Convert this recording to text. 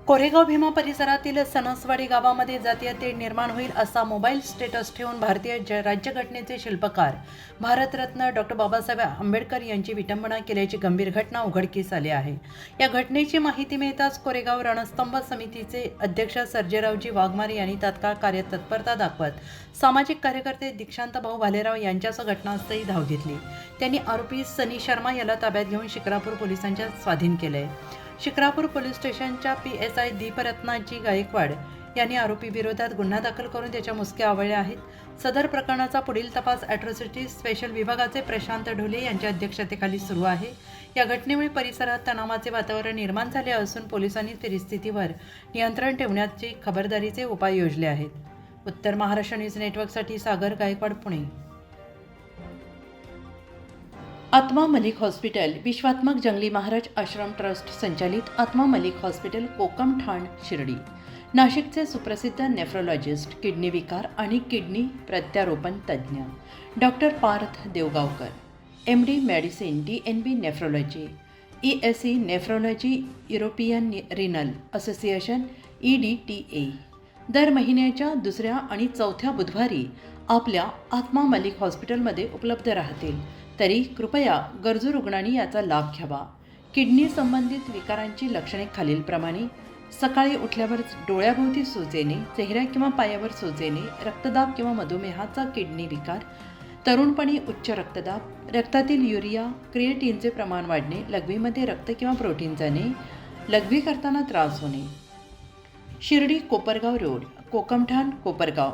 कोरेगाव भीमा परिसरातील सणसवाडी गावामध्ये जातीय तेढ निर्माण होईल असा मोबाईल स्टेटस ठेवून भारतीय राज्यघटनेचे शिल्पकार भारतरत्न डॉक्टर बाबासाहेब आंबेडकर यांची विटंबना केल्याची गंभीर घटना उघडकीस आली आहे। या घटनेची माहिती मिळताच कोरेगाव रणस्तंभ समितीचे अध्यक्ष सर्जेरावजी वाघमारे यांनी तात्काळ कार्यतत्परता दाखवत सामाजिक कार्यकर्ते दीक्षांत भाऊ भालेराव यांच्यासह घटनास्थळी धाव घेतली। त्यांनी आरोपी सनी शर्मा याला ताब्यात घेऊन शिक्रापूर पोलिसांच्या स्वाधीन केले। शिक्रापूर पोलीस स्टेशनच्या PSI दीपरत्नाजी गायकवाड यांनी आरोपी विरोधात गुन्हा दाखल करून त्याच्या मुसक्या आवळल्या आहेत। सदर प्रकरणाचा पुढील तपास ॲट्रॉसिटी स्पेशल विभागाचे प्रशांत ढोले यांच्या अध्यक्षतेखाली सुरू आहे। या घटनेमुळे परिसरात तणावाचे वातावरण निर्माण झाले असून पोलिसांनी परिस्थितीवर नियंत्रण ठेवण्याची खबरदारीचे उपाय योजले आहेत। उत्तर महाराष्ट्र न्यूज नेटवर्कसाठी सागर गायकवाड, पुणे। आत्मा मलिक हॉस्पिटल विश्वात्मक जंगली महाराज आश्रम ट्रस्ट संचालित आत्मा मलिक हॉस्पिटल कोकम ठाण शिर्डी नाशिकचे सुप्रसिद्ध नेफ्रोलॉजिस्ट, किडनी विकार आणि किडनी प्रत्यारोपण तज्ज्ञ doctor Parth Devgaonkar, MD medicine, DNB nephrology, ESE nephrology, European renal association EDTA दर महिन्याच्या दुसऱ्या आणि चौथ्या बुधवारी आपल्या आत्मा मलिक हॉस्पिटलमध्ये उपलब्ध राहतील। तरी कृपया गरजू रुग्णांनी याचा लाभ घ्यावा। किडनी संबंधित विकारांची लक्षणे खालीलप्रमाणे: सकाळी उठल्यावर डोळ्याभोवती सूज येणे, चेहऱ्या किंवा पायावर सूज येणे, रक्तदाब किंवा मधुमेहाचा किडनी विकार, तरुणपणी उच्च रक्तदाब, रक्तातील युरिया क्रिएटिनचे प्रमाण वाढणे, लघवीमध्ये रक्त किंवा प्रोटीन जाणे, लघवी करताना त्रास होणे। शिर्डी कोपरगाव रोड, कोकमठाण, कोपरगाव।